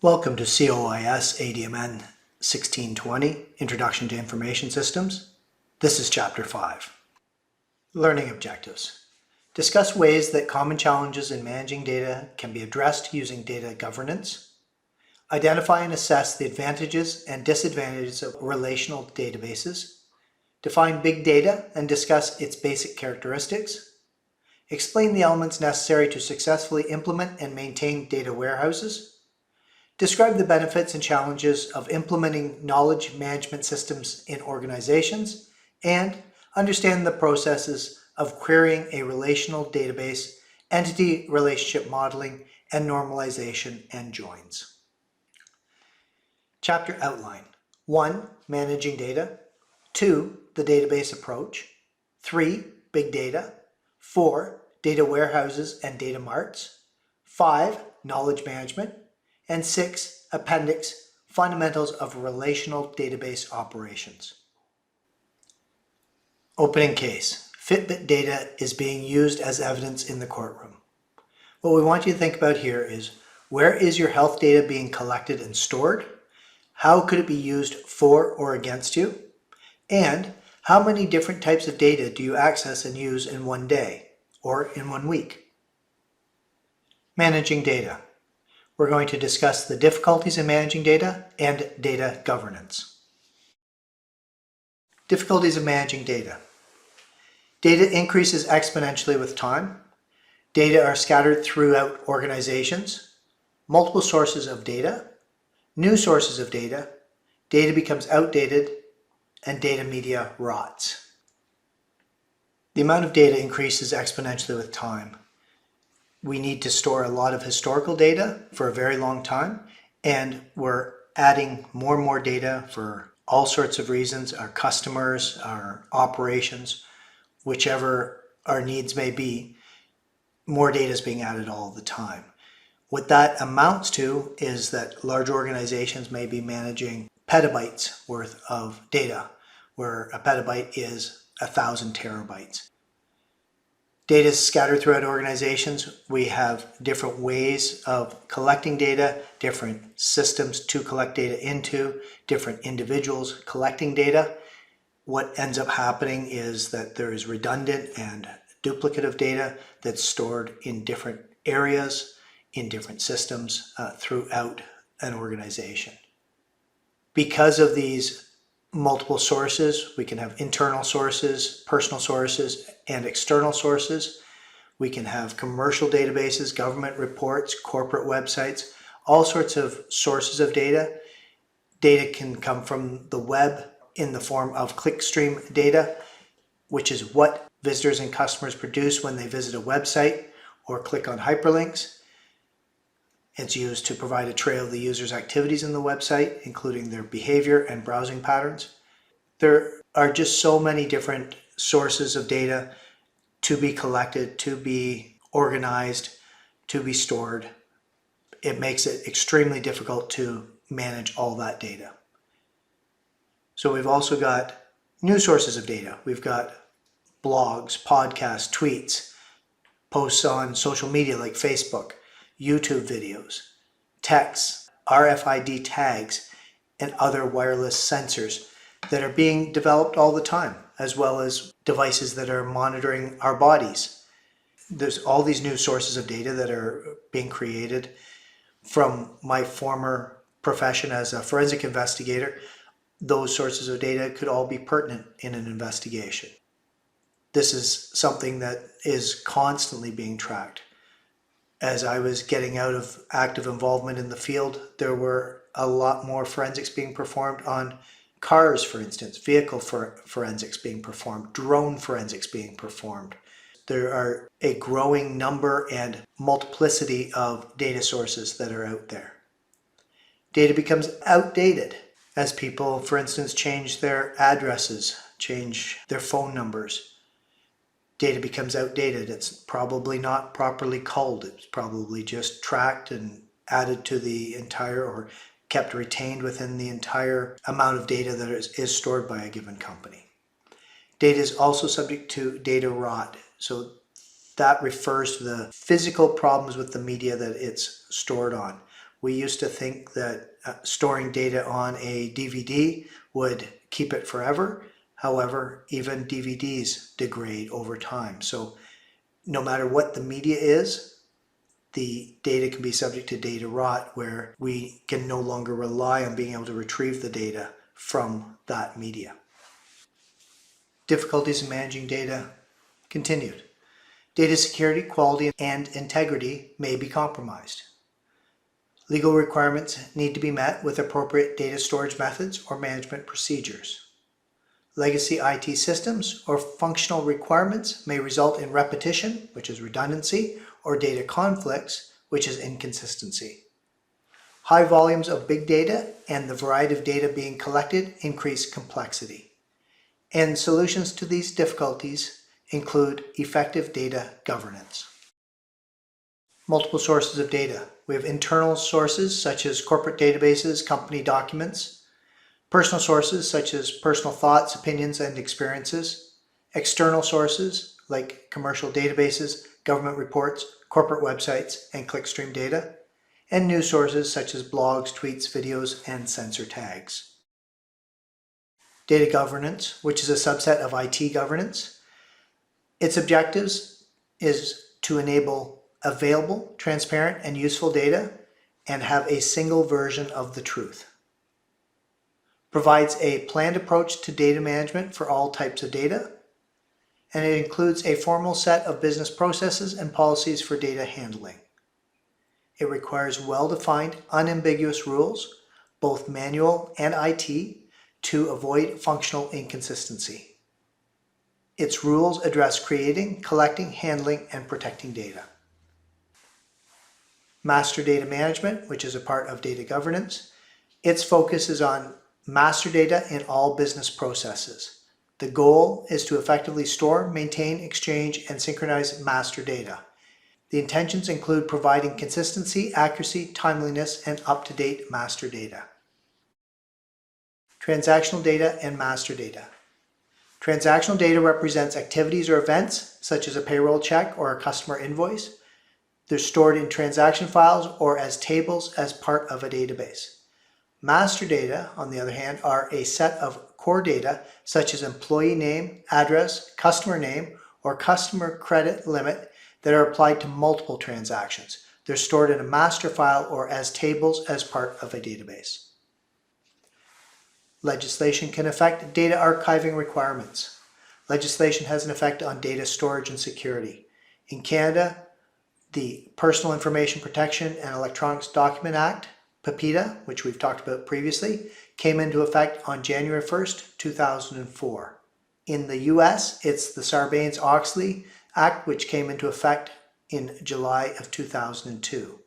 Welcome to COIS ADMN 1620, Introduction to Information Systems. This is Chapter 5. Learning Objectives. Discuss ways that common challenges in managing data can be addressed using data governance. Identify and assess the advantages and disadvantages of relational databases. Define big data and discuss its basic characteristics. Explain the elements necessary to successfully implement and maintain data warehouses. Describe the benefits and challenges of implementing knowledge management systems in organizations, and understand the processes of querying a relational database, entity relationship modeling, and normalization and joins. Chapter outline. 1. Managing data. 2. The database approach. 3. Big data. 4. Data warehouses and data marts. 5. Knowledge management. And 6. Appendix, fundamentals of relational database operations. Opening case. Fitbit data is being used as evidence in the courtroom. What we want you to think about here is, where is your health data being collected and stored? How could it be used for or against you? And how many different types of data do you access and use in one day or in 1 week? Managing data. We're going to discuss the difficulties in managing data and data governance. Difficulties of managing data. Data increases exponentially with time. Data are scattered throughout organizations. Multiple sources of data. New sources of data. Data becomes outdated, and data media rots. The amount of data increases exponentially with time. We need to store a lot of historical data for a very long time, and we're adding more and more data for all sorts of reasons, our customers, our operations, whichever our needs may be. More data is being added all the time. What that amounts to is that large organizations may be managing petabytes worth of data, where a petabyte is 1,000 terabytes. Data is scattered throughout organizations. We have different ways of collecting data, different systems to collect data into, different individuals collecting data. What ends up happening is that there is redundant and duplicative data that's stored in different areas, in different systems throughout an organization. Because of these multiple sources, we can have internal sources, personal sources, and external sources. We can have commercial databases, government reports, corporate websites, all sorts of sources of data. Data can come from the web in the form of clickstream data, which is what visitors and customers produce when they visit a website or click on hyperlinks. It's used to provide a trail of the user's activities in the website, including their behavior and browsing patterns. There are just so many different sources of data to be collected, to be organized, to be stored. It makes it extremely difficult to manage all that data. So we've also got new sources of data. We've got blogs, podcasts, tweets, posts on social media like Facebook, YouTube videos, texts, RFID tags, and other wireless sensors that are being developed all the time, as well as devices that are monitoring our bodies. There's all these new sources of data that are being created. From my former profession as a forensic investigator, those sources of data could all be pertinent in an investigation. This is something that is constantly being tracked. As I was getting out of active involvement in the field, there were a lot more forensics being performed on cars, for instance, vehicle forensics being performed, drone forensics being performed. There are a growing number and multiplicity of data sources that are out there. Data becomes outdated as people, for instance, change their addresses, change their phone numbers. Data becomes outdated. It's probably not properly culled. It's probably just tracked and added to the entire, or kept retained within the entire amount of data that is stored by a given company. Data is also subject to data rot. So that refers to the physical problems with the media that it's stored on. We used to think that storing data on a DVD would keep it forever. However, even DVDs degrade over time. So no matter what the media is, the data can be subject to data rot, where we can no longer rely on being able to retrieve the data from that media. Difficulties in managing data continued. Data security, quality, and integrity may be compromised. Legal requirements need to be met with appropriate data storage methods or management procedures. Legacy IT systems or functional requirements may result in repetition, which is redundancy, or data conflicts, which is inconsistency. High volumes of big data and the variety of data being collected increase complexity. And solutions to these difficulties include effective data governance. Multiple sources of data. We have internal sources such as corporate databases, company documents, personal sources such as personal thoughts, opinions, and experiences, external sources like commercial databases, government reports, corporate websites, and clickstream data, and news sources such as blogs, tweets, videos, and sensor tags. Data governance, which is a subset of IT governance. Its objectives is to enable available, transparent, and useful data and have a single version of the truth. Provides a planned approach to data management for all types of data, and it includes a formal set of business processes and policies for data handling. It requires well-defined, unambiguous rules, both manual and IT, to avoid functional inconsistency. Its rules address creating, collecting, handling, and protecting data. Master data management, which is a part of data governance. Its focus is on master data in all business processes. The goal is to effectively store, maintain, exchange, and synchronize master data. The intentions include providing consistency, accuracy, timeliness, and up-to-date master data. Transactional data and master data. Transactional data represents activities or events, such as a payroll check or a customer invoice. They're stored in transaction files or as tables as part of a database. Master data, on the other hand, are a set of core data such as employee name, address, customer name, or customer credit limit that are applied to multiple transactions. They're stored in a master file or as tables as part of a database. Legislation can affect data archiving requirements. Legislation has an effect on data storage and security. In Canada, the Personal Information Protection and Electronics Document Act, PIPEDA, which we've talked about previously, came into effect on January 1st, 2004. In the US, it's the Sarbanes-Oxley Act, which came into effect in July of 2002.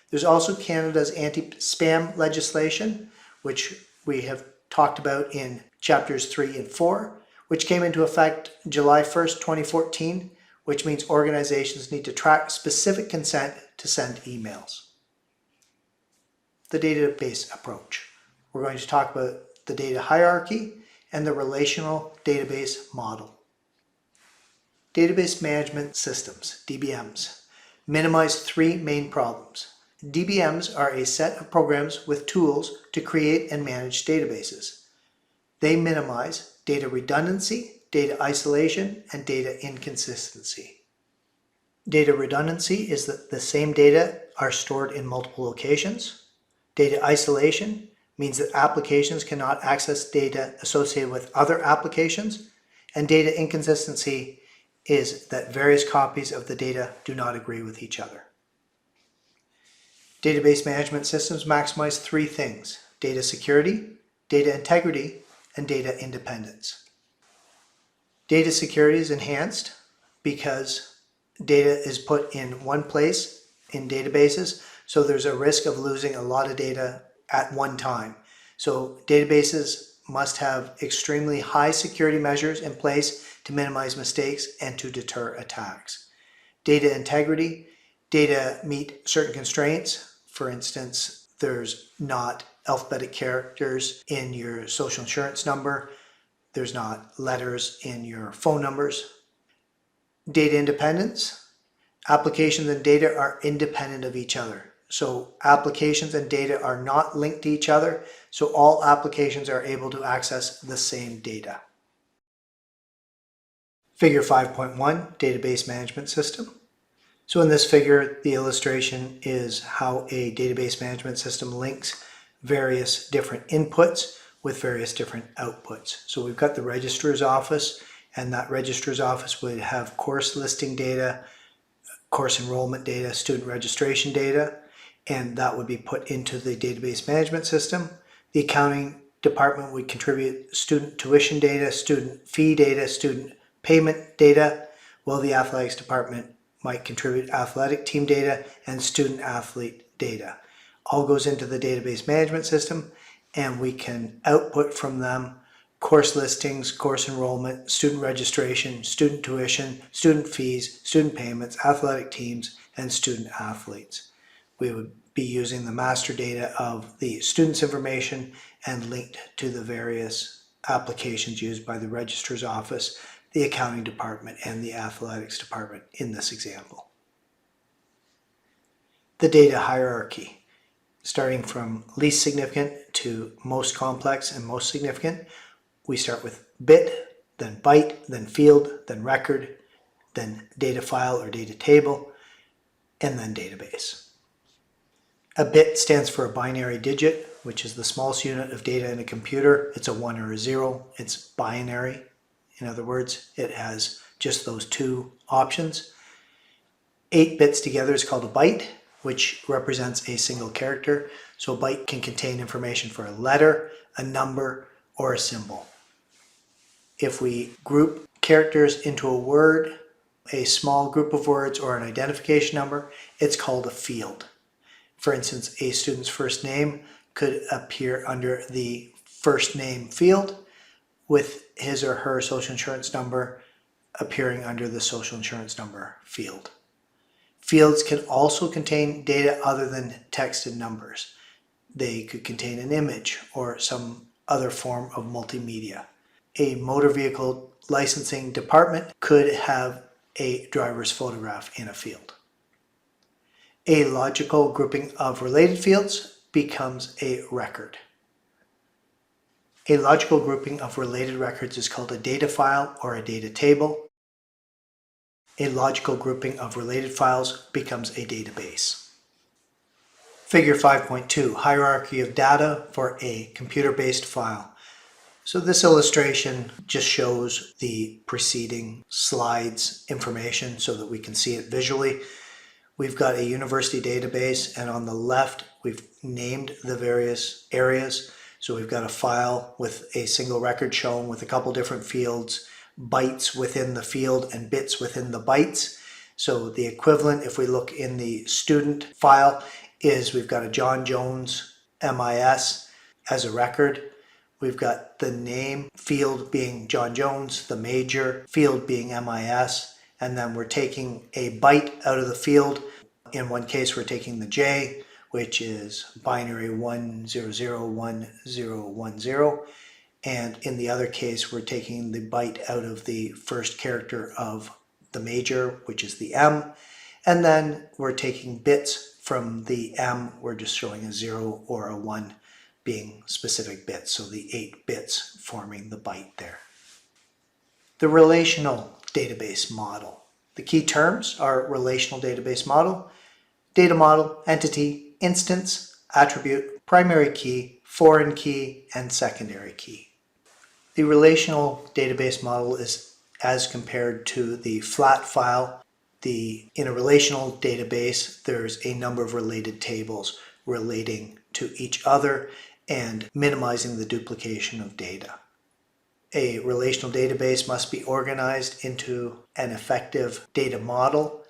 There's also Canada's anti-spam legislation, which we have talked about in chapters 3 and 4, which came into effect July 1st, 2014, which means organizations need to track specific consent to send emails. The database approach. We're going to talk about the data hierarchy and the relational database model. Database management systems, DBMs, minimize three main problems. DBMs are a set of programs with tools to create and manage databases. They minimize data redundancy, data isolation, and data inconsistency. Data redundancy is that the same data are stored in multiple locations. Data isolation means that applications cannot access data associated with other applications. And data inconsistency is that various copies of the data do not agree with each other. Database management systems maximize three things: data security, data integrity, and data independence. Data security is enhanced because data is put in one place in databases, so there's a risk of losing a lot of data at one time. So databases must have extremely high security measures in place to minimize mistakes and to deter attacks. Data integrity, data meet certain constraints. For instance, there's not alphabetic characters in your social insurance number. There's not letters in your phone numbers. Data independence. Applications and data are independent of each other. So applications and data are not linked to each other, so all applications are able to access the same data. Figure 5.1, Database Management System. So in this figure, the illustration is how a database management system links various different inputs with various different outputs. So we've got the registrar's office, and that registrar's office would have course listing data, course enrollment data, student registration data, and that would be put into the database management system. The accounting department would contribute student tuition data, student fee data, student payment data, while the athletics department might contribute athletic team data and student athlete data. All goes into the database management system, and we can output from them course listings, course enrollment, student registration, student tuition, student fees, student payments, athletic teams, and student athletes. We would be using the master data of the students' information and linked to the various applications used by the registrar's office, the accounting department, and the athletics department in this example. The data hierarchy, starting from least significant to most complex and most significant. We start with bit, then byte, then field, then record, then data file or data table, and then database. A bit stands for a binary digit, which is the smallest unit of data in a computer. It's a 1 or a 0. It's binary. In other words, it has just those two options. 8 bits together is called a byte, which represents a single character. So a byte can contain information for a letter, a number, or a symbol. If we group characters into a word, a small group of words, or an identification number, it's called a field. For instance, a student's first name could appear under the first name field, with his or her social insurance number appearing under the social insurance number field. Fields can also contain data other than text and numbers. They could contain an image or some other form of multimedia. A motor vehicle licensing department could have a driver's photograph in a field. A logical grouping of related fields becomes a record. A logical grouping of related records is called a data file or a data table. A logical grouping of related files becomes a database. Figure 5.2, hierarchy of data for a computer-based file. So this illustration just shows the preceding slide's information so that we can see it visually. We've got a university database, and on the left we've named the various areas. So we've got a file with a single record shown with a couple different fields, bytes within the field and bits within the bytes. So the equivalent, if we look in the student file, is we've got a John Jones MIS as a record. We've got the name field being John Jones, the major field being MIS, and then we're taking a byte out of the field. In one case, we're taking the J, which is binary 1001010, and in the other case, we're taking the byte out of the first character of the major, which is the M, and then we're taking bits from the M. We're just showing a 0 or a 1 being specific bits, so the 8 bits forming the byte there. The relational database model. The key terms are relational database model, data model, entity, instance, attribute, primary key, foreign key, and secondary key. The relational database model is as compared to the flat file. In a relational database, there's a number of related tables relating to each other and minimizing the duplication of data. A relational database must be organized into an effective data model.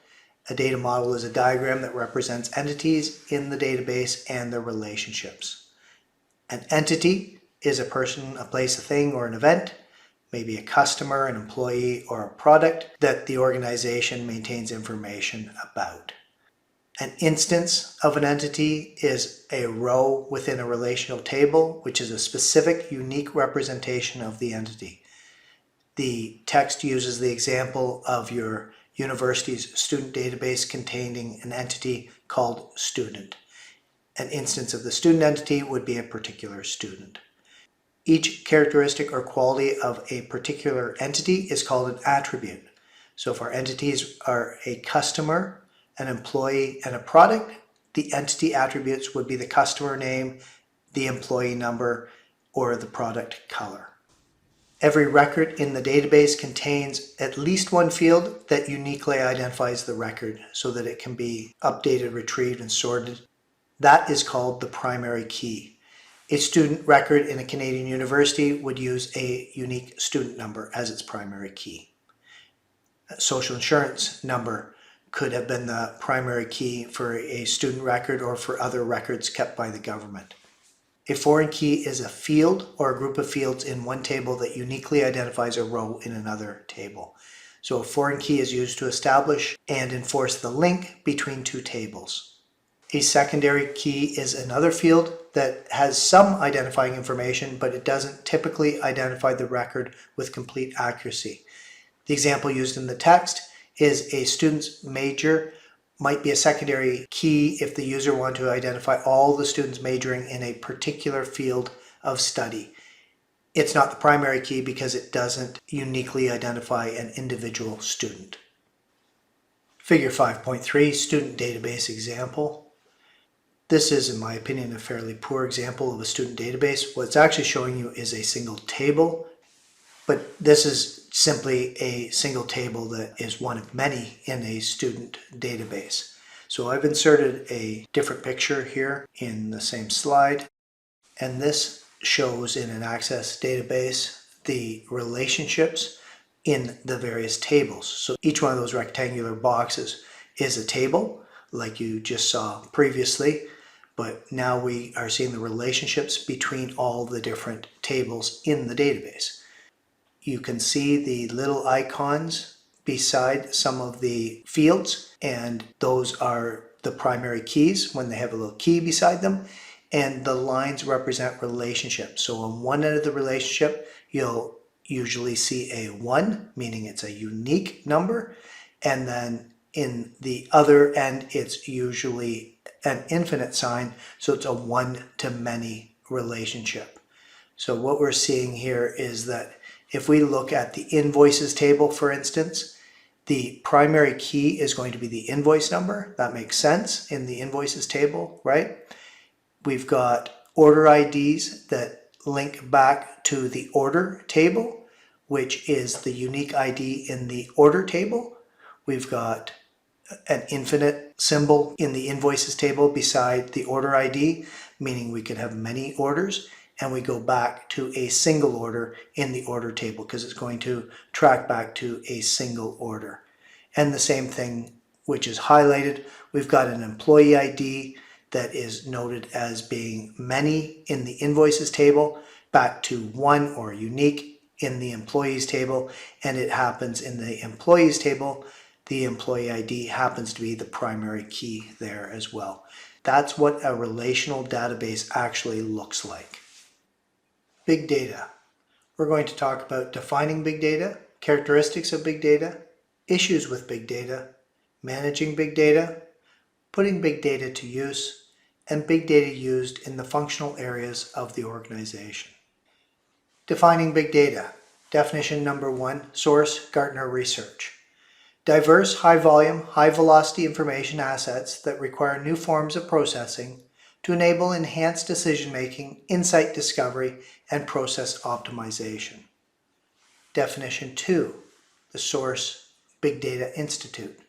A data model is a diagram that represents entities in the database and their relationships. An entity is a person, a place, a thing, or an event, maybe a customer, an employee, or a product that the organization maintains information about. An instance of an entity is a row within a relational table, which is a specific, unique representation of the entity. The text uses the example of your university's student database containing an entity called student. An instance of the student entity would be a particular student. Each characteristic or quality of a particular entity is called an attribute. So if our entities are a customer, an employee, and a product, the entity attributes would be the customer name, the employee number, or the product color. Every record in the database contains at least one field that uniquely identifies the record so that it can be updated, retrieved, and sorted. That is called the primary key. A student record in a Canadian university would use a unique student number as its primary key. A social insurance number could have been the primary key for a student record or for other records kept by the government. A foreign key is a field or a group of fields in one table that uniquely identifies a row in another table. So a foreign key is used to establish and enforce the link between two tables. A secondary key is another field that has some identifying information, but it doesn't typically identify the record with complete accuracy. The example used in the text is a student's major might be a secondary key if the user wanted to identify all the students majoring in a particular field of study. It's not the primary key because it doesn't uniquely identify an individual student. Figure 5.3, student database example. This is, in my opinion, a fairly poor example of a student database. What it's actually showing you is a single table, but this is simply a single table that is one of many in a student database. So I've inserted a different picture here in the same slide, and this shows in an Access database the relationships in the various tables. So each one of those rectangular boxes is a table like you just saw previously, but now we are seeing the relationships between all the different tables in the database. You can see the little icons beside some of the fields, and those are the primary keys when they have a little key beside them, and the lines represent relationships. So on one end of the relationship, you'll usually see a 1, meaning it's a unique number, and then in the other end, it's usually an infinite sign, so it's a one-to-many relationship. So what we're seeing here is that if we look at the invoices table, for instance, the primary key is going to be the invoice number. That makes sense in the invoices table, right? We've got order IDs that link back to the order table, which is the unique ID in the order table. We've got an infinite symbol in the invoices table beside the order ID, meaning we could have many orders. And we go back to a single order in the order table because it's going to track back to a single order. And the same thing, which is highlighted, we've got an employee ID that is noted as being many in the invoices table, back to 1 or unique in the employees table, and it happens in the employees table. The employee ID happens to be the primary key there as well. That's what a relational database actually looks like. Big data. We're going to talk about defining big data, characteristics of big data, issues with big data, managing big data, putting big data to use, and big data used in the functional areas of the organization. Defining big data. Definition number 1, source, Gartner Research. Diverse, high-volume, high-velocity information assets that require new forms of processing to enable enhanced decision-making, insight discovery, and process optimization. Definition 2, the source, Big Data Institute.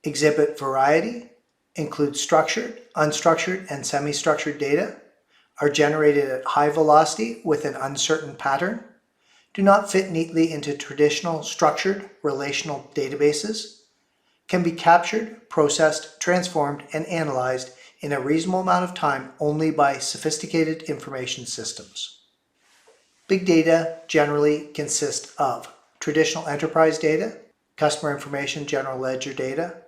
Exhibit variety, includes structured, unstructured, and semi-structured data, are generated at high velocity with an uncertain pattern, do not fit neatly into traditional structured relational databases, can be captured, processed, transformed, and analyzed in a reasonable amount of time only by sophisticated information systems. Big data generally consists of traditional enterprise data, customer information general ledger data,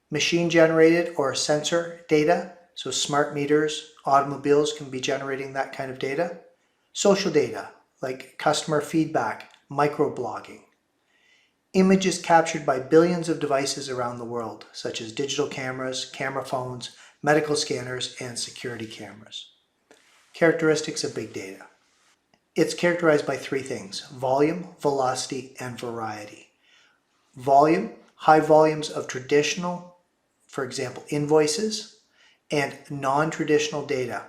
machine-generated or sensor data, so smart meters, automobiles can be generating that kind of data, social data like customer feedback, microblogging, images captured by billions of devices around the world, such as digital cameras, camera phones, medical scanners, and security cameras. Characteristics of big data. It's characterized by three things: volume, velocity, and variety. Volume, high volumes of traditional, for example, invoices, and non-traditional data.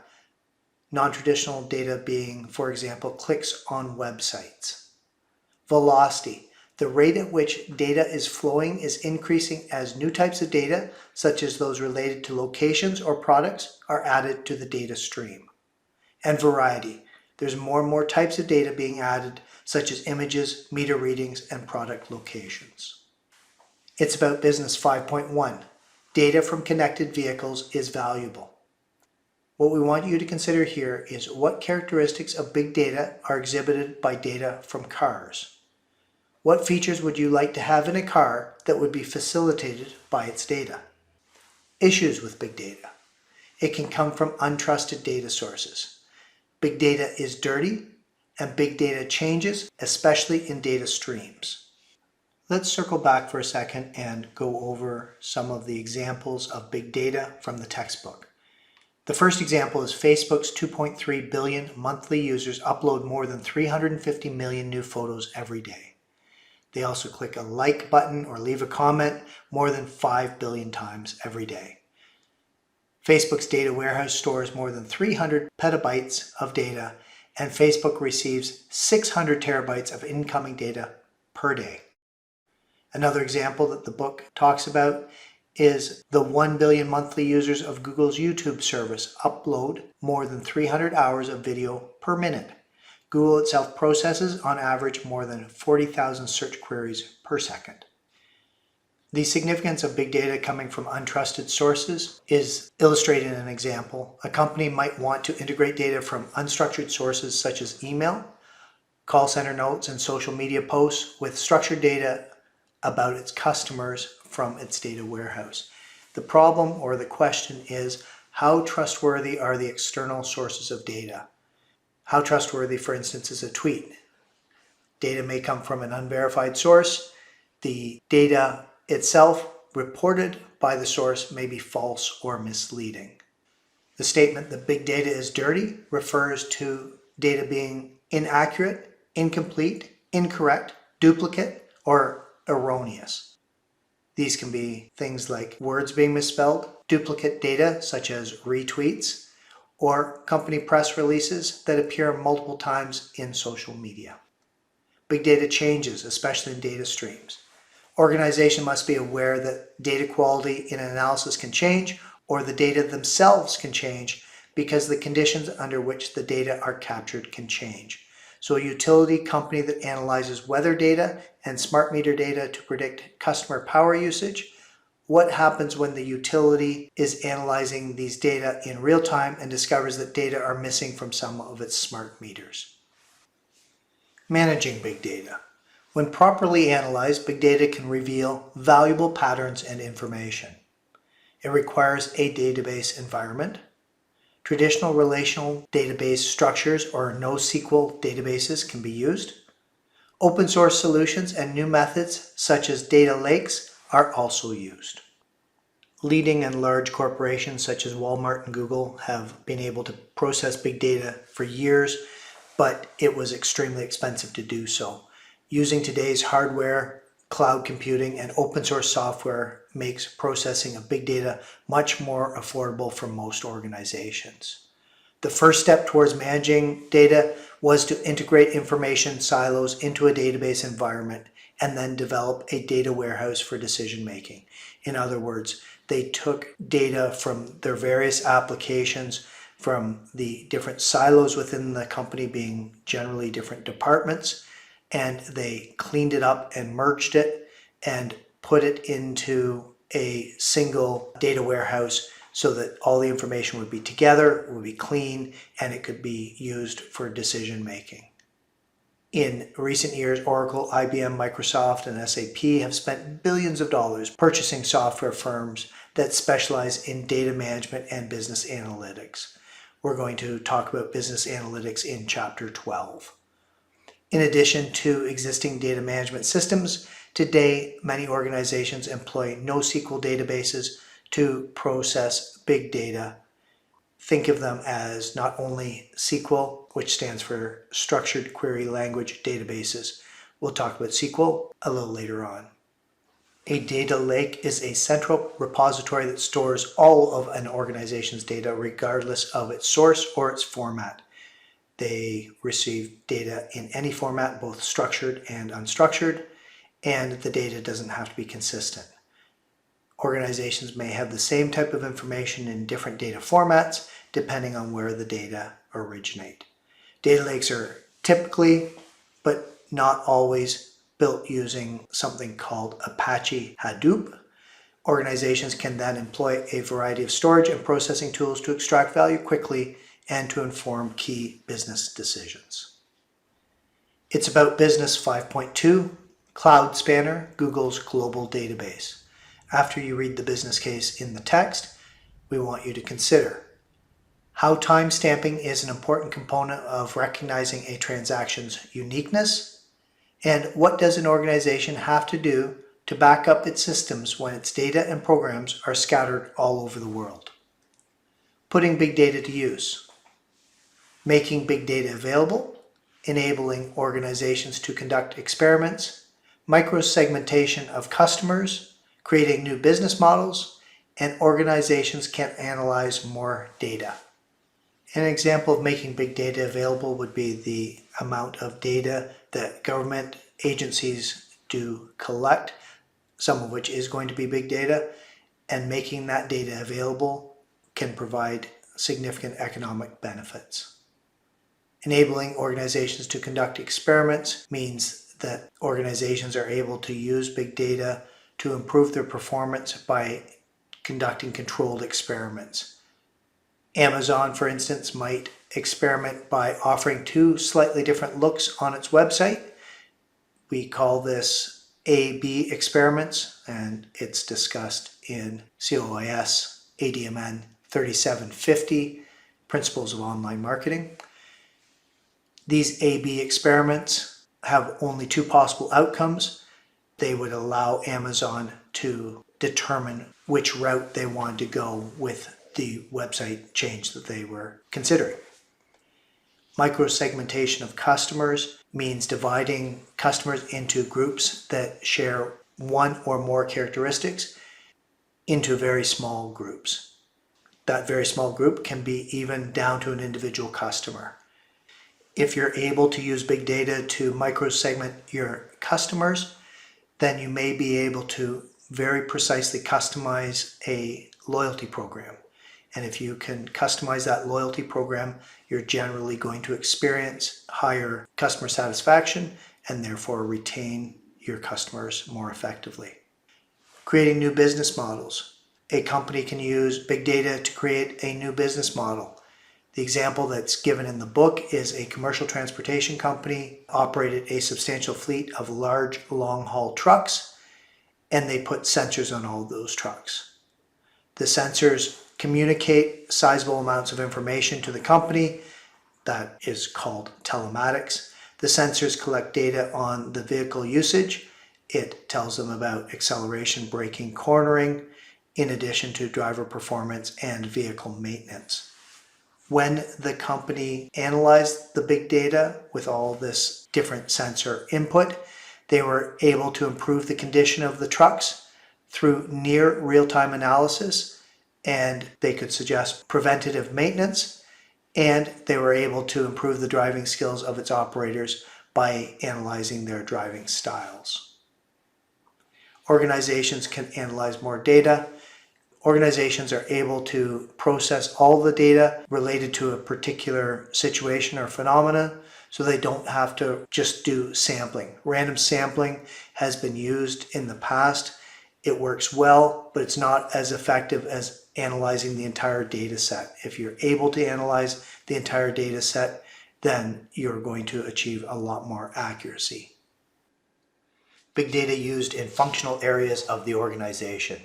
Non-traditional data being, for example, clicks on websites. Velocity, the rate at which data is flowing is increasing as new types of data, such as those related to locations or products, are added to the data stream. And variety, there's more and more types of data being added, such as images, meter readings, and product locations. It's about Business 5.1. Data from connected vehicles is valuable. What we want you to consider here is what characteristics of big data are exhibited by data from cars. What features would you like to have in a car that would be facilitated by its data? Issues with big data. It can come from untrusted data sources. Big data is dirty, and big data changes, especially in data streams. Let's circle back for a second and go over some of the examples of big data from the textbook. The first example is Facebook's 2.3 billion monthly users upload more than 350 million new photos every day. They also click a like button or leave a comment more than 5 billion times every day. Facebook's data warehouse stores more than 300 petabytes of data, and Facebook receives 600 terabytes of incoming data per day. Another example that the book talks about is the 1 billion monthly users of Google's YouTube service upload more than 300 hours of video per minute. Google itself processes on average more than 40,000 search queries per second. The significance of big data coming from untrusted sources is illustrated in an example. A company might want to integrate data from unstructured sources such as email, call center notes, and social media posts with structured data about its customers from its data warehouse. The problem or the question is, how trustworthy are the external sources of data? How trustworthy, for instance, is a tweet? Data may come from an unverified source. The data itself reported by the source may be false or misleading. The statement that big data is dirty refers to data being inaccurate, incomplete, incorrect, duplicate, or erroneous. These can be things like words being misspelled, duplicate data such as retweets, or company press releases that appear multiple times in social media. Big data changes, especially in data streams. Organization must be aware that data quality in an analysis can change, or the data themselves can change because the conditions under which the data are captured can change. So a utility company that analyzes weather data and smart meter data to predict customer power usage, what happens when the utility is analyzing these data in real time and discovers that data are missing from some of its smart meters? Managing big data. When properly analyzed, big data can reveal valuable patterns and information. It requires a database environment. Traditional relational database structures or NoSQL databases can be used. Open source solutions and new methods such as data lakes are also used. Leading and large corporations such as Walmart and Google have been able to process big data for years, but it was extremely expensive to do so. Using today's hardware, cloud computing, and open source software makes processing of big data much more affordable for most organizations. The first step towards managing data was to integrate information silos into a database environment and then develop a data warehouse for decision making. In other words, they took data from their various applications, from the different silos within the company being generally different departments, and they cleaned it up and merged it and put it into a single data warehouse so that all the information would be together, would be clean, and it could be used for decision making. In recent years, Oracle, IBM, Microsoft, and SAP have spent billions of dollars purchasing software firms that specialize in data management and business analytics. We're going to talk about business analytics in Chapter 12. In addition to existing data management systems, today many organizations employ NoSQL databases to process big data. Think of them as not only SQL, which stands for Structured Query Language Databases. We'll talk about SQL a little later on. A data lake is a central repository that stores all of an organization's data regardless of its source or its format. They receive data in any format, both structured and unstructured, and the data doesn't have to be consistent. Organizations may have the same type of information in different data formats depending on where the data originate. Data lakes are typically, but not always, built using something called Apache Hadoop. Organizations can then employ a variety of storage and processing tools to extract value quickly and to inform key business decisions. It's About Business 5.2, Cloud Spanner, Google's global database. After you read the business case in the text, we want you to consider how timestamping is an important component of recognizing a transaction's uniqueness, and what does an organization have to do to back up its systems when its data and programs are scattered all over the world. Putting big data to use. Making big data available, enabling organizations to conduct experiments, microsegmentation of customers, creating new business models, and organizations can analyze more data. An example of making big data available would be the amount of data that government agencies do collect, some of which is going to be big data, and making that data available can provide significant economic benefits. Enabling organizations to conduct experiments means that organizations are able to use big data to improve their performance by conducting controlled experiments. Amazon, for instance, might experiment by offering two slightly different looks on its website. We call this A/B experiments, and it's discussed in COIS ADMN 3750, Principles of Online Marketing. These A/B experiments have only two possible outcomes. They would allow Amazon to determine which route they wanted to go with the website change that they were considering. Microsegmentation of customers means dividing customers into groups that share one or more characteristics into very small groups. That very small group can be even down to an individual customer. If you're able to use big data to microsegment your customers, then you may be able to very precisely customize a loyalty program. And if you can customize that loyalty program, you're generally going to experience higher customer satisfaction and therefore retain your customers more effectively. Creating new business models. A company can use big data to create a new business model. The example that's given in the book is a commercial transportation company operated a substantial fleet of large long-haul trucks, and they put sensors on all of those trucks. The sensors communicate sizable amounts of information to the company. That is called telematics. The sensors collect data on the vehicle usage. It tells them about acceleration, braking, cornering, in addition to driver performance and vehicle maintenance. When the company analyzed the big data with all this different sensor input, they were able to improve the condition of the trucks through near real-time analysis, and they could suggest preventative maintenance, and they were able to improve the driving skills of its operators by analyzing their driving styles. Organizations can analyze more data. Organizations are able to process all the data related to a particular situation or phenomena, so they don't have to just do sampling. Random sampling has been used in the past. It works well, but it's not as effective as analyzing the entire data set. If you're able to analyze the entire data set, then you're going to achieve a lot more accuracy. Big data used in functional areas of the organization.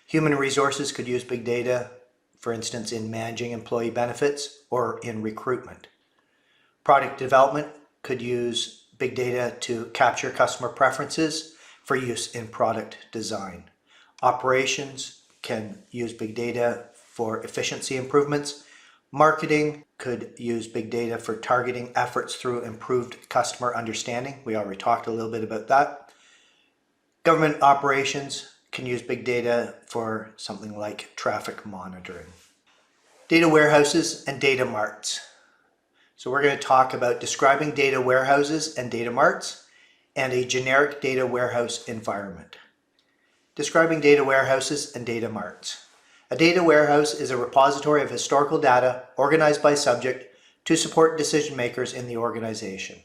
Human resources could use big data, for instance, in managing employee benefits or in recruitment. Product development could use big data to capture customer preferences for use in product design. Operations can use big data for efficiency improvements. Marketing could use big data for targeting efforts through improved customer understanding. We already talked a little bit about that. Government operations can use big data for something like traffic monitoring. Data warehouses and data marts. So we're going to talk about describing data warehouses and data marts and a generic data warehouse environment. Describing data warehouses and data marts. A data warehouse is a repository of historical data organized by subject to support decision makers in the organization.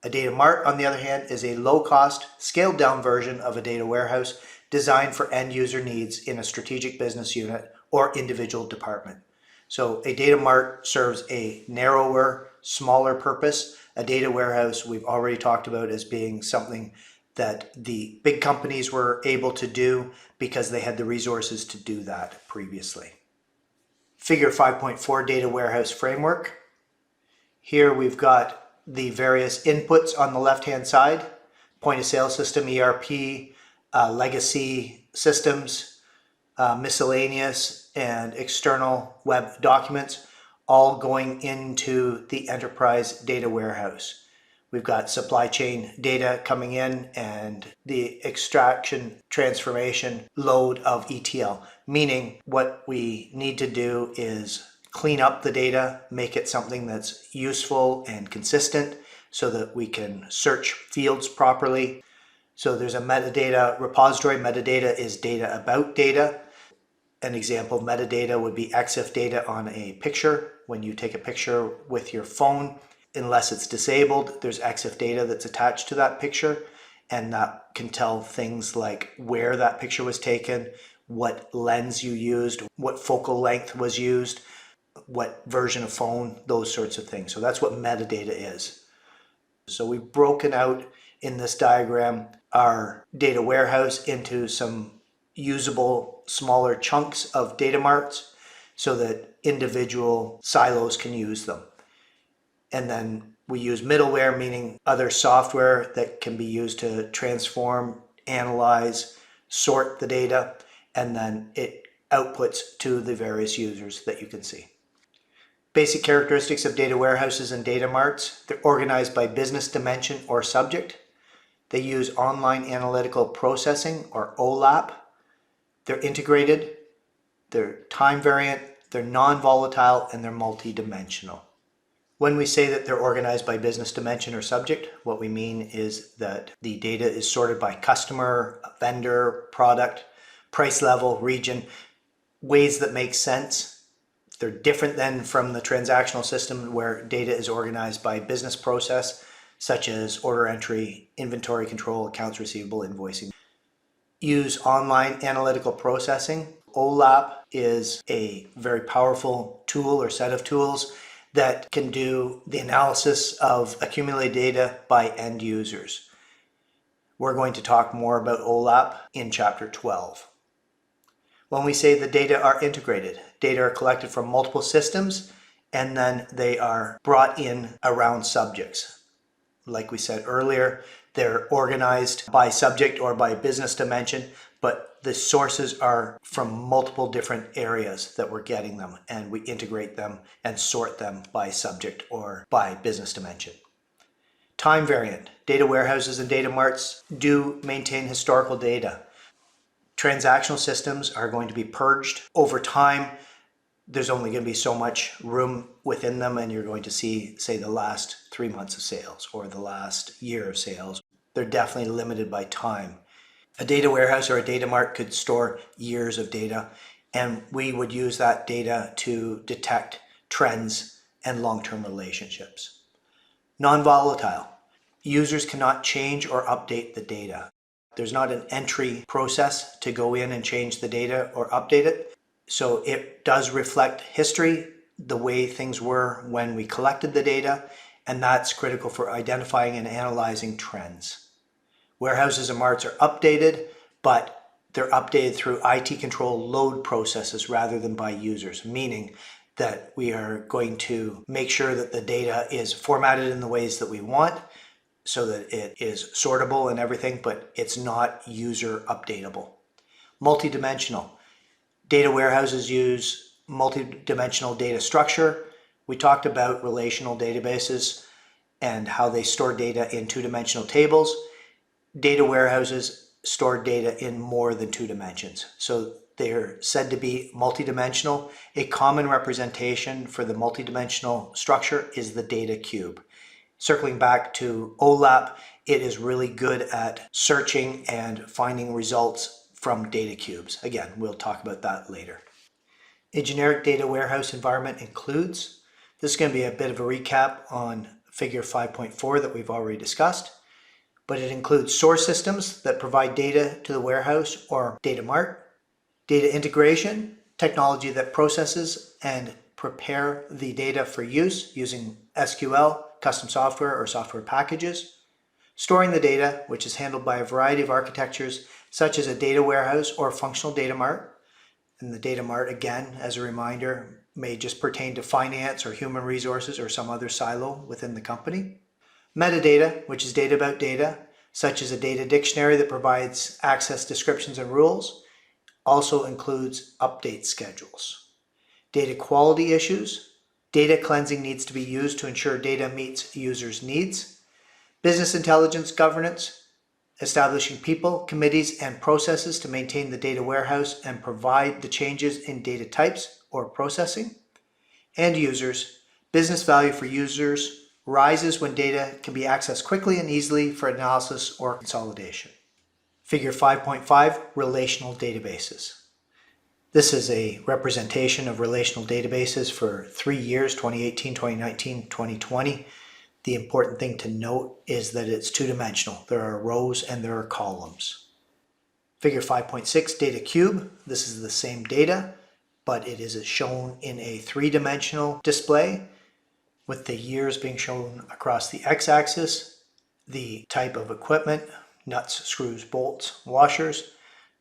A data mart, on the other hand, is a low-cost, scaled-down version of a data warehouse designed for end-user needs in a strategic business unit or individual department. So a data mart serves a narrower, smaller purpose. A data warehouse we've already talked about as being something that the big companies were able to do because they had the resources to do that previously. Figure 5.4 data warehouse framework. Here we've got the various inputs on the left-hand side, point of sale system, ERP, legacy systems, miscellaneous and external web documents, all going into the enterprise data warehouse. We've got supply chain data coming in and the extraction, transformation, load of ETL, meaning what we need to do is clean up the data, make it something that's useful and consistent so that we can search fields properly. So there's a metadata repository. Metadata is data about data. An example of metadata would be EXIF data on a picture. When you take a picture with your phone, unless it's disabled, there's EXIF data that's attached to that picture, and that can tell things like where that picture was taken, what lens you used, what focal length was used, what version of phone, those sorts of things. So that's what metadata is. So we've broken out in this diagram our data warehouse into some usable smaller chunks of data marts so that individual silos can use them. And then we use middleware, meaning other software that can be used to transform, analyze, sort the data, and then it outputs to the various users that you can see. Basic characteristics of data warehouses and data marts. They're organized by business dimension or subject. They use online analytical processing or OLAP. They're integrated, they're time variant, they're non-volatile, and they're multi-dimensional. When we say that they're organized by business dimension or subject, what we mean is that the data is sorted by customer, vendor, product, price level, region, ways that make sense. They're different than from the transactional system where data is organized by business process, such as order entry, inventory control, accounts receivable, invoicing. Use online analytical processing. OLAP is a very powerful tool or set of tools that can do the analysis of accumulated data by end users. We're going to talk more about OLAP in Chapter 12. When we say the data are integrated, data are collected from multiple systems and then they are brought in around subjects. Like we said earlier, they're organized by subject or by business dimension, but the sources are from multiple different areas that we're getting them, and we integrate them and sort them by subject or by business dimension. Time variant. Data warehouses and data marts do maintain historical data. Transactional systems are going to be purged over time. There's only going to be so much room within them, and you're going to see, say, the last 3 months of sales or the last year of sales. They're definitely limited by time. A data warehouse or a data mart could store years of data, and we would use that data to detect trends and long-term relationships. Non-volatile. Users cannot change or update the data. There's not an entry process to go in and change the data or update it. So it does reflect history, the way things were when we collected the data, and that's critical for identifying and analyzing trends. Warehouses and marts are updated, but they're updated through IT control load processes rather than by users, meaning that we are going to make sure that the data is formatted in the ways that we want so that it is sortable and everything, but it's not user updatable. Multidimensional. Data warehouses use multidimensional data structure. We talked about relational databases and how they store data in two-dimensional tables. Data warehouses store data in more than 2 dimensions. So they're said to be multidimensional. A common representation for the multidimensional structure is the data cube. Circling back to OLAP, it is really good at searching and finding results from data cubes. Again, we'll talk about that later. A generic data warehouse environment includes, this is going to be a bit of a recap on figure 5.4 that we've already discussed, but it includes source systems that provide data to the warehouse or data mart, data integration, technology that processes and prepare the data for use using SQL, custom software or software packages, storing the data, which is handled by a variety of architectures such as a data warehouse or functional data mart. And the data mart, again, as a reminder, may just pertain to finance or human resources or some other silo within the company. Metadata, which is data about data, such as a data dictionary that provides access descriptions and rules, also includes update schedules. Data quality issues. Data cleansing needs to be used to ensure data meets users' needs. Business intelligence governance, establishing people, committees, and processes to maintain the data warehouse and provide the changes in data types or processing. And users, business value for users rises when data can be accessed quickly and easily for analysis or consolidation. Figure 5.5, relational databases. This is a representation of relational databases for 3 years, 2018, 2019, 2020. The important thing to note is that it's two-dimensional. There are rows and there are columns. Figure 5.6, data cube. This is the same data, but it is shown in a 3-dimensional display with the years being shown across the x-axis, the type of equipment, nuts, screws, bolts, washers,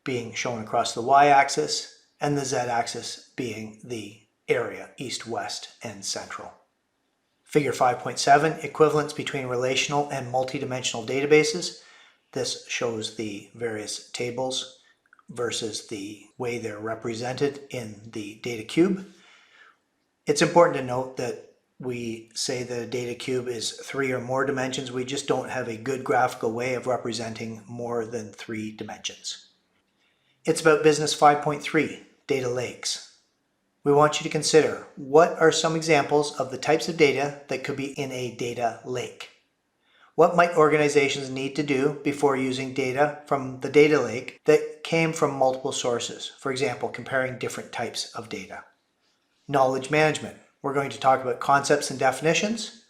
being shown across the y-axis, and the z-axis being the area, east, west, and central. Figure 5.7, equivalence between relational and multidimensional databases. This shows the various tables versus the way they're represented in the data cube. It's important to note that we say that a data cube is 3 or more dimensions. We just don't have a good graphical way of representing more than 3 dimensions. It's about business 5.3, data lakes. We want you to consider what are some examples of the types of data that could be in a data lake. What might organizations need to do before using data from the data lake that came from multiple sources? For example, comparing different types of data. Knowledge management. We're going to talk about concepts and definitions,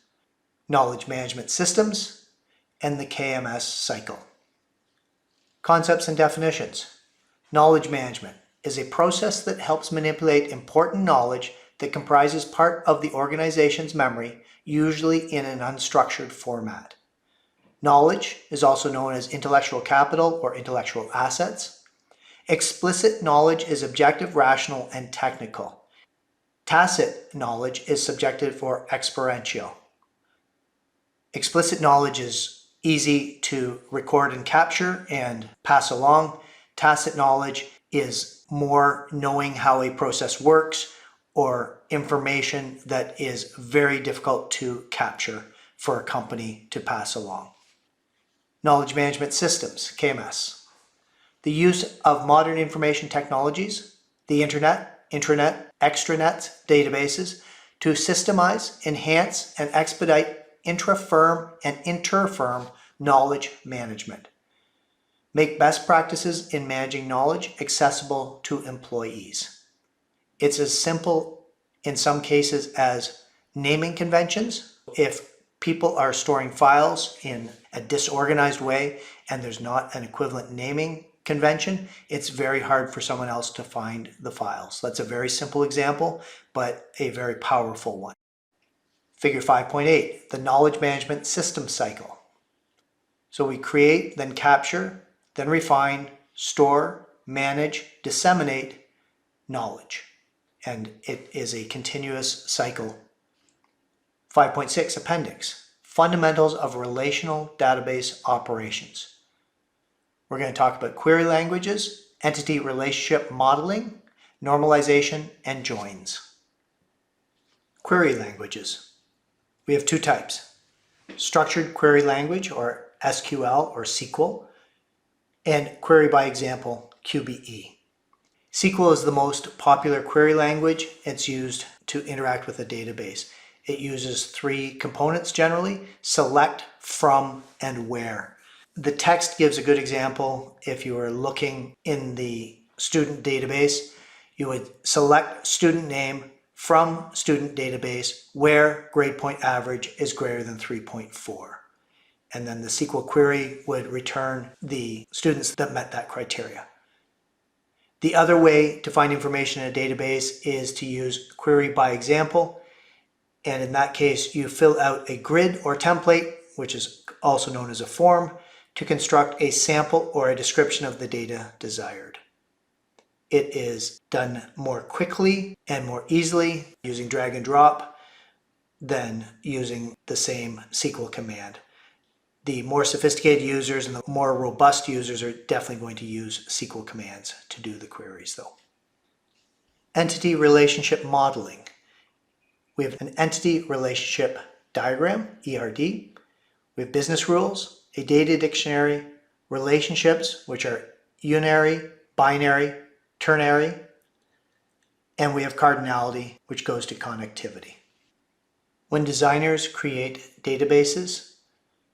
knowledge management systems, and the KMS cycle. Concepts and definitions. Knowledge management is a process that helps manipulate important knowledge that comprises part of the organization's memory, usually in an unstructured format. Knowledge is also known as intellectual capital or intellectual assets. Explicit knowledge is objective, rational, and technical. Tacit knowledge is subjective or experiential. Explicit knowledge is easy to record and capture and pass along. Tacit knowledge is more knowing how a process works or information that is very difficult to capture for a company to pass along. Knowledge management systems, KMS. The use of modern information technologies, the internet, intranet, extranet databases to systemize, enhance, and expedite intra-firm and inter-firm knowledge management. Make best practices in managing knowledge accessible to employees. It's as simple in some cases as naming conventions. If people are storing files in a disorganized way and there's not an equivalent naming convention, it's very hard for someone else to find the files. That's a very simple example, but a very powerful one. Figure 5.8, the knowledge management system cycle. So we create, then capture, then refine, store, manage, disseminate knowledge. And it is a continuous cycle. 5.6, Appendix, fundamentals of relational database operations. We're going to talk about query languages entity relationship modeling, normalization, and joins. Query languages. We have two types: structured query language, or SQL or SQL, and query by example, QBE. SQL is the most popular query language. It's used to interact with a database. It uses three components generally: select, from, and where. The text gives a good example. If you were looking in the student database, you would select student name from student database where grade point average is greater than 3.4. And then the SQL query would return the students that met that criteria. The other way to find information in a database is to use query by example. And in that case, you fill out a grid or template, which is also known as a form, to construct a sample or a description of the data desired. It is done more quickly and more easily using drag and drop than using the same SQL command. The more sophisticated users and the more robust users are definitely going to use SQL commands to do the queries though. Entity relationship modeling. We have an entity relationship diagram, ERD. We have business rules, a data dictionary, relationships, which are unary, binary, ternary, and we have cardinality, which goes to connectivity. When designers create databases,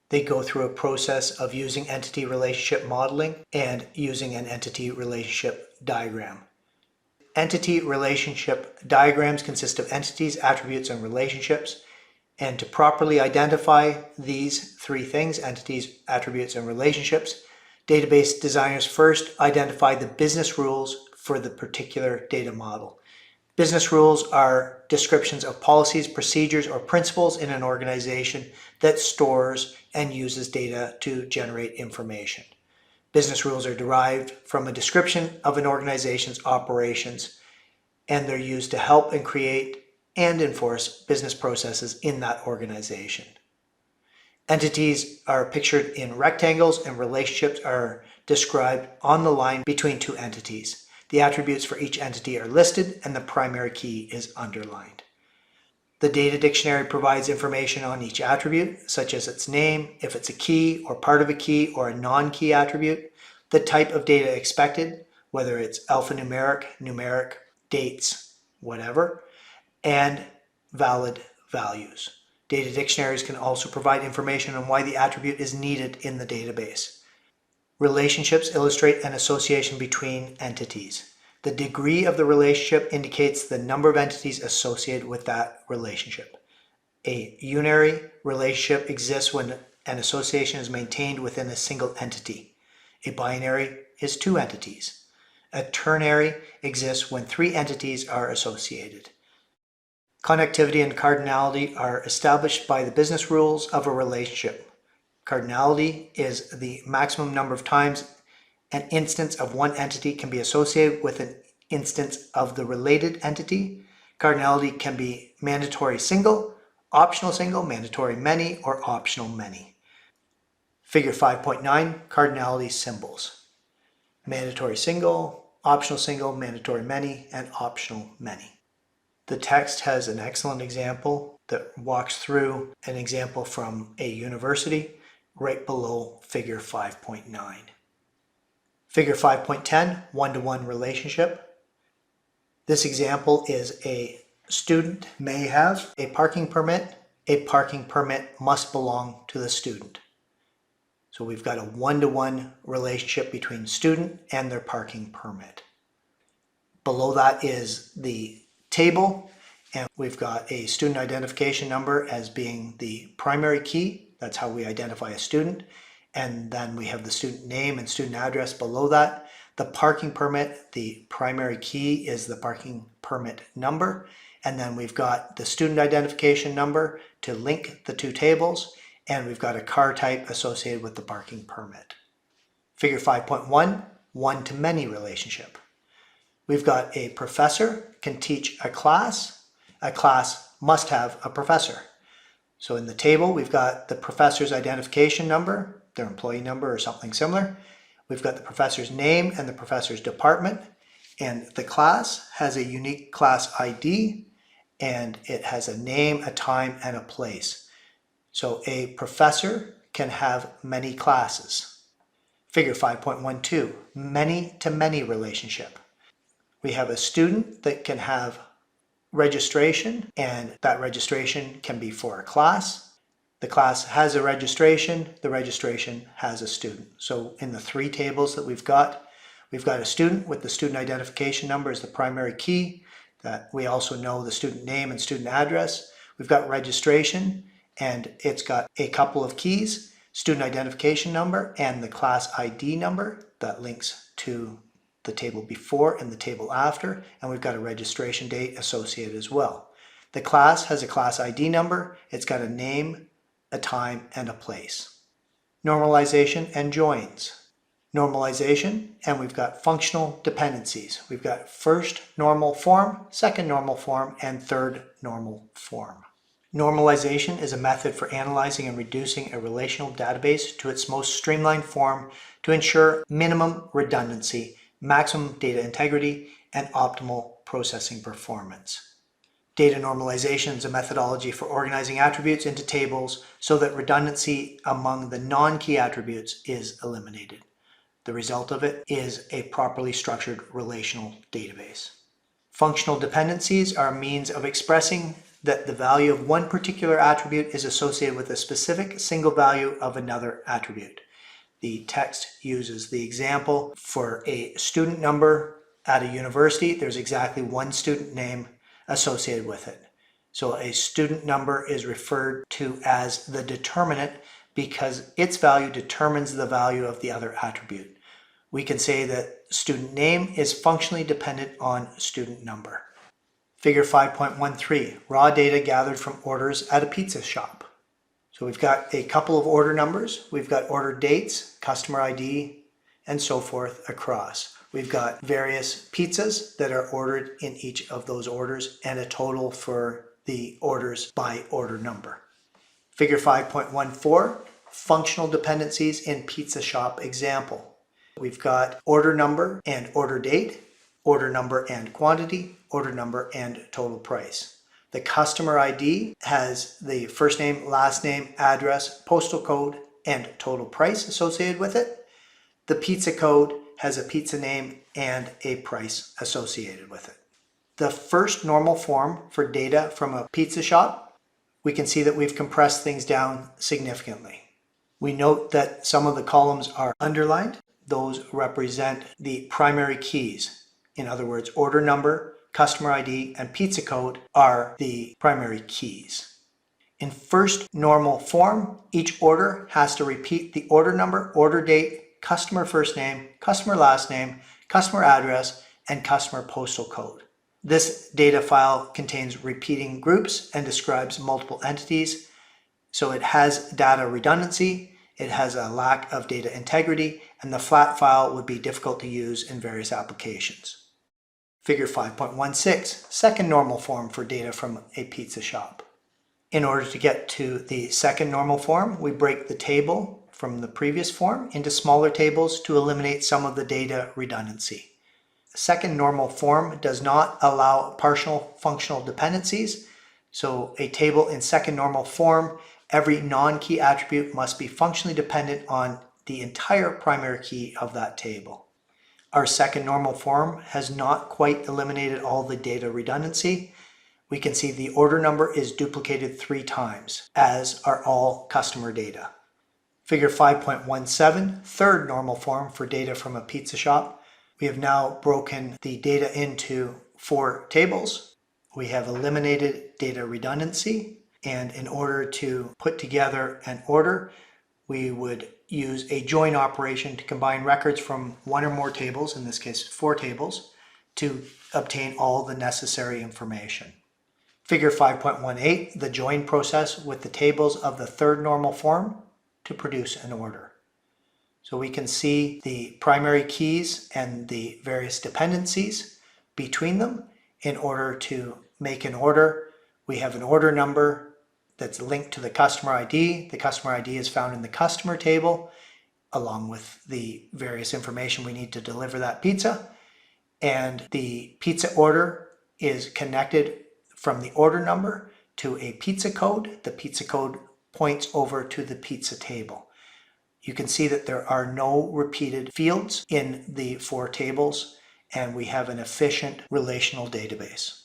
they go through a process of using entity relationship modeling and using an entity relationship diagram. Entity relationship diagrams consist of entities, attributes, and relationships. And to properly identify these three things, entities, attributes, and relationships, database designers first identify the business rules for the particular data model. Business rules are descriptions of policies, procedures, or principles in an organization that stores and uses data to generate information. Business rules are derived from a description of an organization's operations, and they're used to help and create and enforce business processes in that organization. Entities are pictured in rectangles, and relationships are described on the line between two entities. The attributes for each entity are listed, and the primary key is underlined. The data dictionary provides information on each attribute, such as its name, if it's a key or part of a key or a non-key attribute, the type of data expected, whether it's alphanumeric, numeric, dates, whatever, and valid values. Data dictionaries can also provide information on why the attribute is needed in the database. Relationships illustrate an association between entities. The degree of the relationship indicates the number of entities associated with that relationship. A unary relationship exists when an association is maintained within a single entity. A binary is two entities. A ternary exists when three entities are associated. Connectivity and cardinality are established by the business rules of a relationship. Cardinality is the maximum number of times an instance of one entity can be associated with an instance of the related entity. Cardinality can be mandatory single, mandatory many, or optional many. Figure 5.9, cardinality symbols. Mandatory single, mandatory many, and optional many. The text has an excellent example that walks through an example from a university right below figure 5.9. Figure 5.10, one-to-one relationship. This example is a student may have a parking permit. A parking permit must belong to the student. So we've got a one-to-one relationship between student and their parking permit. Below that is the table, and we've got a student identification number as being the primary key. That's how we identify a student. And then we have the student name and student address below that. The parking permit, the primary key is the parking permit number. And then we've got the student identification number to link the two tables. And we've got a car type associated with the parking permit. Figure 5.1, one-to-many relationship. We've got a professor can teach a class. A class must have a professor. So in the table, we've got the professor's identification number, their employee number or something similar. We've got the professor's name and the professor's department, and the class has a unique class ID, and it has a name, a time, and a place. So a professor can have many classes. Figure 5.12, many-to-many relationship. We have a student that can have registration, and that registration can be for a class. The class has a registration, the registration has a student. So in the three tables that we've got a student with the student identification number as the primary key, that we also know the student name and student address. We've got registration, and it's got a couple of keys, student identification number and the class ID number that links to the table before and the table after, and we've got a registration date associated as well. The class has a class ID number, it's got a name, a time, and a place. Normalization and joins. Normalization, and we've got functional dependencies. We've got first normal form, second normal form, and third normal form. Normalization is a method for analyzing and reducing a relational database to its most streamlined form to ensure minimum redundancy, maximum data integrity, and optimal processing performance. Data normalization is a methodology for organizing attributes into tables so that redundancy among the non-key attributes is eliminated. The result of it is a properly structured relational database. Functional dependencies are a means of expressing that the value of one particular attribute is associated with a specific single value of another attribute. The text uses the example for a student number at a university. There's exactly one student name associated with it. So a student number is referred to as the determinant because its value determines the value of the other attribute. We can say that student name is functionally dependent on student number. Figure 5.13, raw data gathered from orders at a pizza shop. So we've got a couple of order numbers, we've got order dates, customer ID, and so forth across. We've got various pizzas that are ordered in each of those orders and a total for the orders by order number. Figure 5.14, functional dependencies in pizza shop example. We've got order number and order date, order number and quantity, order number and total price. The customer ID has the first name, last name, address, postal code, and total price associated with it. The pizza code has a pizza name and a price associated with it. The first normal form for data from a pizza shop, we can see that we've compressed things down significantly. We note that some of the columns are underlined. Those represent the primary keys. In other words, order number, customer ID, and pizza code are the primary keys. In first normal form, each order has to repeat the order number, order date, customer first name, customer last name, customer address, and customer postal code. This data file contains repeating groups and describes multiple entities, so it has data redundancy, it has a lack of data integrity, and the flat file would be difficult to use in various applications. Figure 5.16, second normal form for data from a pizza shop. In order to get to the second normal form, we break the table from the previous form into smaller tables to eliminate some of the data redundancy. Second normal form does not allow partial functional dependencies, so a table in second normal form, every non-key attribute must be functionally dependent on the entire primary key of that table. Our second normal form has not quite eliminated all the data redundancy. We can see the order number is duplicated 3 times, as are all customer data. Figure 5.17, third normal form for data from a pizza shop. We have now broken the data into 4 tables. We have eliminated data redundancy, and in order to put together an order, we would use a join operation to combine records from 1 or more tables, in this case 4 tables, to obtain all the necessary information. Figure 5.18, the join process with the tables of the third normal form to produce an order. So we can see the primary keys and the various dependencies between them. In order to make an order, we have an order number that's linked to the customer ID. The customer ID is found in the customer table. along with the various information we need to deliver that pizza. And the pizza order is connected from the order number to a pizza code. The pizza code points over to the pizza table. You can see that there are no repeated fields in the 4 tables, and we have an efficient relational database.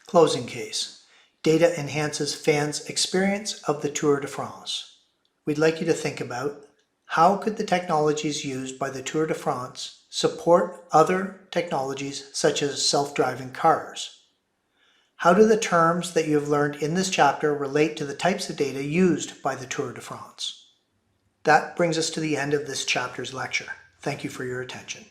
Closing case. Data enhances fans' experience of the Tour de France. We'd like you to think about how could the technologies used by the Tour de France support other technologies such as self-driving cars? How do the terms that you have learned in this chapter relate to the types of data used by the Tour de France? That brings us to the end of this chapter's lecture. Thank you for your attention.